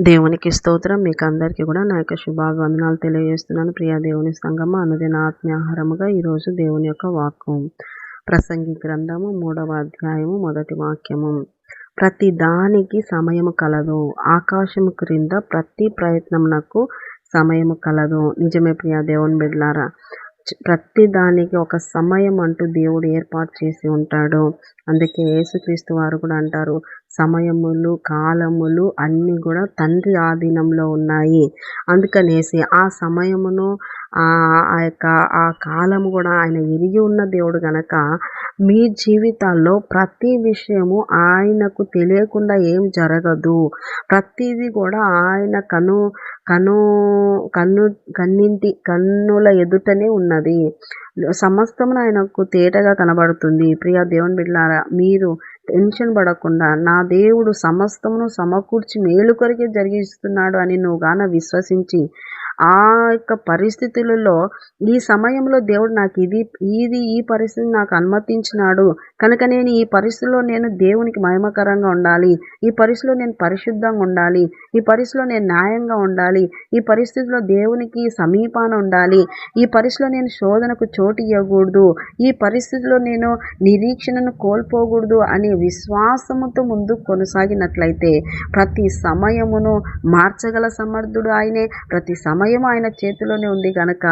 దేవునికి స్తోత్రం. మీకు అందరికీ కూడా నా యొక్క శుభాభివందనాలు తెలియజేస్తున్నాను. ప్రియ దేవుని సంగమ అనుదిన ఆత్మీయాహారముగా ఈరోజు దేవుని యొక్క వాక్కు. ప్రసంగి గ్రంథము 3వ అధ్యాయము 1వ వాక్యము. ప్రతి దానికి సమయము కలదు, ఆకాశము క్రింద ప్రతి ప్రయత్నమునకు సమయము కలదు. నిజమే ప్రియ దేవుని బిడ్డలారా, ప్రతి దానికి ఒక సమయం అంటూ దేవుడు ఏర్పాటు చేసి ఉంటాడు. అందుకే యేసుక్రీస్తు వారు కూడా అంటారు, సమయములు కాలములు అన్నీ కూడా తండ్రి ఆధీనంలో ఉన్నాయి. అందుకనేసి ఆ సమయమును ఆ కాలము కూడా ఆయన ఎరిగి ఉన్న దేవుడు గనక మీ జీవితాల్లో ప్రతి విషయము ఆయనకు తెలియకుండా ఏం జరగదు. ప్రతిదీ కూడా ఆయన కన్నుల ఎదుటనే ఉన్నది. సమస్తమును ఆయనకు తేటగా కనబడుతుంది. ప్రియ దేవుని బిడ్డలారా, మీరు టెన్షన్ పడకుండా నా దేవుడు సమస్తమును సమకూర్చి మేలు కొరకే జరిగిస్తున్నాడు అని నువ్వు గాన విశ్వసించి ఆ యొక్క పరిస్థితులలో ఈ సమయంలో దేవుడు నాకు ఈ పరిస్థితి నాకు అనుమతించినాడు కనుక నేను ఈ పరిస్థితిలో నేను దేవునికి మహిమకరంగా ఉండాలి, ఈ పరిస్థితిలో నేను పరిశుద్ధంగా ఉండాలి, ఈ పరిస్థితిలో నేను న్యాయంగా ఉండాలి, ఈ పరిస్థితిలో దేవునికి సమీపాన ఉండాలి, ఈ పరిస్థితిలో నేను శోధనకు చోటు ఇవ్వకూడదు, ఈ పరిస్థితిలో నేను నిరీక్షణను కోల్పోకూడదు అనే విశ్వాసముతో ముందు కొనసాగినట్లయితే ప్రతి సమయమును మార్చగల సమర్థుడు ఆయనే. ప్రతి సమయం ఆయన చేతిలోనే ఉంది కనుక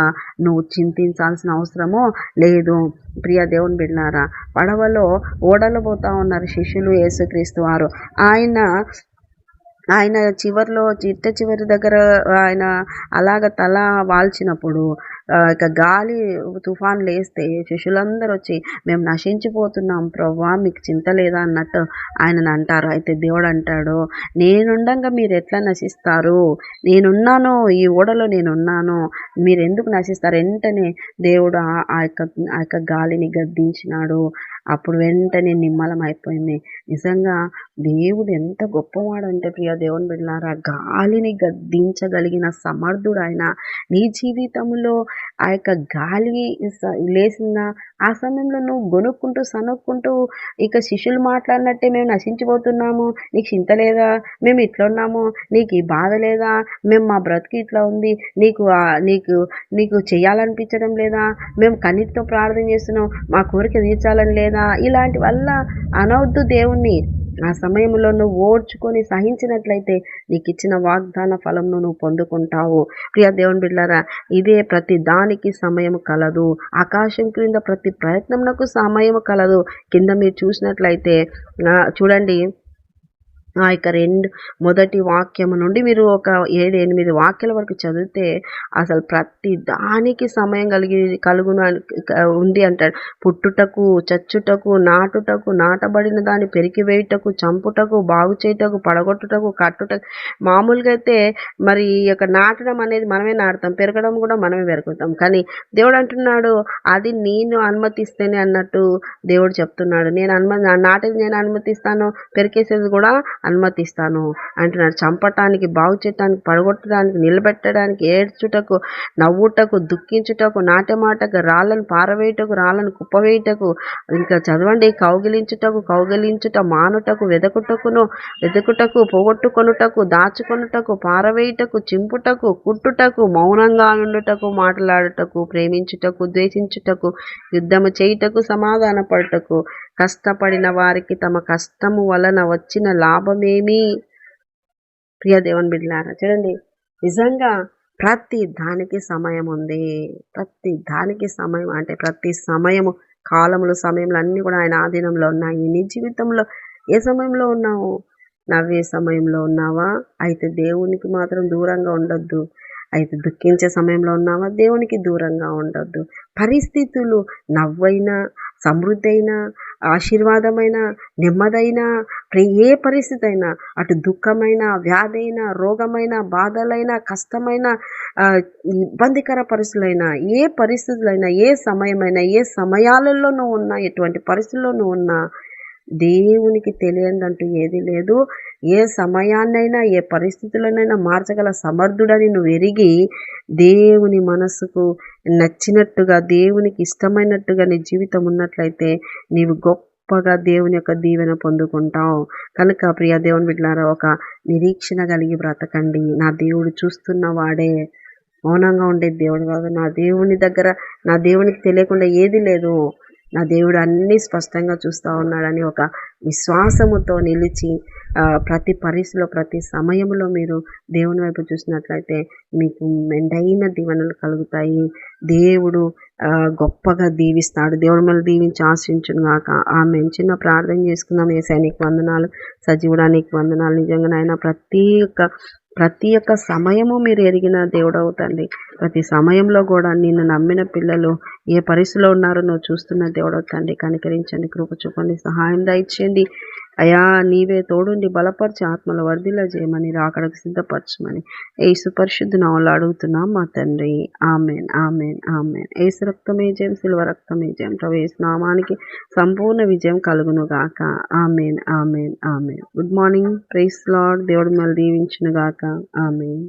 నువ్వు చింతించాల్సిన అవసరము లేదు. ప్రియ దేవుని బిడ్డలారా, పడవలో ఓడలు పోతా ఉన్నారు శిష్యులు, యేసుక్రీస్తు వారు. ఆయన చివరి దగ్గర ఆయన అలాగ తల వాల్చినప్పుడు ఇక గాలి తుఫాన్ లేస్తే శిష్యులందరూ వచ్చి మేము నశించిపోతున్నాం ప్రభువా, మీకు చింత లేదా అన్నట్టు ఆయనను అంటారు. అయితే దేవుడు అంటాడు, నేనుండగా మీరు ఎట్లా నశిస్తారు? నేనున్నాను, ఈ ఓడలో నేనున్నాను, మీరు ఎందుకు నశిస్తారు? వెంటనే దేవుడు ఆ యొక్క గాలిని గద్దించినాడు. అప్పుడు వెంటనే నిమ్మలం అయిపోయింది. నిజంగా దేవుడు ఎంత గొప్పవాడు అంటే ప్రియ దేవుని బిడ్డలారా, గాలిని గద్దించగలిగిన సమర్థుడు ఆయన. నీ జీవితంలో ఆ యొక్క గాలి లేసిన ఆ సమయంలో నువ్వు గొనుక్కుంటూ సనుక్కుంటూ ఇక శిష్యులు మాట్లాడినట్టే మేము నశించిపోతున్నాము, నీకు చింత లేదా, మేము ఇట్లా ఉన్నాము, నీకు ఈ బాధ లేదా, మేము మా బ్రతికి ఇట్లా ఉంది, నీకు చేయాలనిపించడం లేదా, మేము కన్నీటితో ప్రార్థన చేస్తున్నాం, మా కోరిక తీర్చాలని లేదా, ఇలాంటి వల్ల అనవద్దు దేవుణ్ణి. ఆ సమయంలో నువ్వు ఓర్చుకొని సహించినట్లయితే నీకు ఇచ్చిన వాగ్దాన ఫలంను నువ్వు పొందుకుంటావు. ప్రియ దేవుని బిడ్డలారా, ఇదే ప్రతి దానికి సమయం కలదు, ఆకాశం క్రింద ప్రతి ప్రయత్నంకు సమయం కలదు. కింద మీరు చూసినట్లయితే చూడండి, ఆ యొక్క మొదటి వాక్యము నుండి మీరు ఒక 7-8 వాక్యాల వరకు చదివితే అసలు ప్రతి దానికి సమయం కలుగును ఉంది అంటాడు. పుట్టుటకు, చచ్చుటకు, నాటుటకు, నాటబడిన దాన్ని పెరికివేయుటకు, చంపుటకు, బాగు చేయుటకు, పడగొట్టుటకు, కట్టుటకు. మామూలుగా అయితే మరి ఈ యొక్క నాటడం అనేది మనమే నాటుతాం, పెరగడం కూడా మనమే పెరుగుతాం. కానీ దేవుడు అంటున్నాడు, అది నేను అనుమతిస్తేనే అన్నట్టు దేవుడు చెప్తున్నాడు. నాటేది నేను అనుమతిస్తాను, పెరికేసేది కూడా అనుమతిస్తాను అంటున్నాడు. చంపటానికి, బాగు చేయటానికి, పడగొట్టడానికి, నిలబెట్టడానికి, ఏడ్చుటకు, నవ్వుటకు, దుఃఖించుటకు, నాటమాటకు, రాళ్ళను పారవేయుటకు, రాళ్ళను కుప్పవేయుటకు, ఇంకా చదవండి, కౌగిలించుట మానుటకు, వెదకుటకు, పోగొట్టుకొనుటకు, దాచుకొనుటకు, పారవేయుటకు, చింపుటకు, కుట్టుటకు, మౌనంగా ఉండుటకు, మాట్లాడుటకు, ప్రేమించుటకు, ద్వేషించుటకు, యుద్ధము చేయుటకు, సమాధాన పడుటకు, కష్టపడిన వారికి తమ కష్టము వలన వచ్చిన లాభమేమి? ప్రియ దేవుని బిడ్డలారా, చూడండి, నిజంగా ప్రతి దానికి సమయం ఉంది. ప్రతి దానికి సమయం అంటే ప్రతి సమయము, సమయంలో అన్నీ కూడా ఆయన ఆధీనంలో ఉన్నాయి. నీ జీవితంలో ఏ సమయంలో ఉన్నావు? నవ్వే సమయంలో ఉన్నావా? అయితే దేవునికి మాత్రం దూరంగా ఉండొద్దు. అయితే దుఃఖించే సమయంలో ఉన్నావా? దేవునికి దూరంగా ఉండొద్దు. పరిస్థితులు నవ్వైనా, సమృద్ధి అయినా, ఆశీర్వాదమైన, నెమ్మదైనా, ఏ పరిస్థితి అయినా, అటు దుఃఖమైన, వ్యాధైన, రోగమైన, బాధలైనా, కష్టమైన, ఇబ్బందికర పరిస్థితులైనా, ఏ పరిస్థితులైనా, ఏ సమయమైనా, ఏ సమయాలలో నువ్వు ఉన్నా, ఎటువంటి పరిస్థితుల్లో నువ్వు ఉన్నా, దేవునికి తెలియదంటూ ఏది లేదు. ఏ సమయాన్నైనా, ఏ పరిస్థితులనైనా మార్చగల సమర్థుడని నువ్వు ఎరిగి దేవుని మనసుకు నచ్చినట్టుగా, దేవునికి ఇష్టమైనట్టుగా నీ జీవితం ఉన్నట్లయితే నీవు గొప్ప గొప్పగా దేవుని యొక్క దీవెన పొందుకుంటాం. కనుక ప్రియ దేవుని బిడ్డలారా, ఒక నిరీక్షణ కలిగి బ్రతకండి. నా దేవుడు చూస్తున్న వాడే, మౌనంగా ఉండే దేవుడు కాదు. నా దేవునికి తెలియకుండా ఏది లేదు. నా దేవుడు అన్నీ స్పష్టంగా చూస్తూ ఉన్నాడని ఒక విశ్వాసముతో నిలిచి ప్రతి పరిస్థితిలో, ప్రతి సమయంలో మీరు దేవుని వైపు చూసినట్లయితే మీకు మెండైన దీవెనలు కలుగుతాయి. దేవుడు గొప్పగా దీవిస్తాడు. దేవుడు మనల్ని దీవించి ఆశించును గాక. ఆమె చిన్న ప్రార్థన చేసుకుందాం. యేసయ్య నీకు వందనాలు, సజీవుడా నీకు వందనాలు. నిజంగా నాయన ప్రతి ఒక్క సమయము మీరు ఎరిగిన దేవుడవు తండ్రి. ప్రతి సమయంలో కూడా నిన్ను నమ్మిన పిల్లలు ఏ పరిస్థితిలో ఉన్నారో నువ్వు చూస్తున్న దేవుడవు తండ్రి. కనికరించండి, కృప చూపండి, సహాయం దయచేయండి అయా. నీవే తోడుండి బలపరిచి ఆత్మల వర్ధిల్ల చేయమని, రాకడకు సిద్ధపరచమని యేసు పరిశుద్ధ నామములో అడుగుతున్నాం మా తండ్రి. Amen, amen, amen. యేసు రక్తమే జయం, సిలువ రక్తమే జయం. ప్రభు యేసు నామానికి సంపూర్ణ విజయం కలుగును గాక. Amen, amen, amen. Good morning, praise Lord. దేవుడు మిమ్మల్ని దీవించును గాక. ఆమెన్.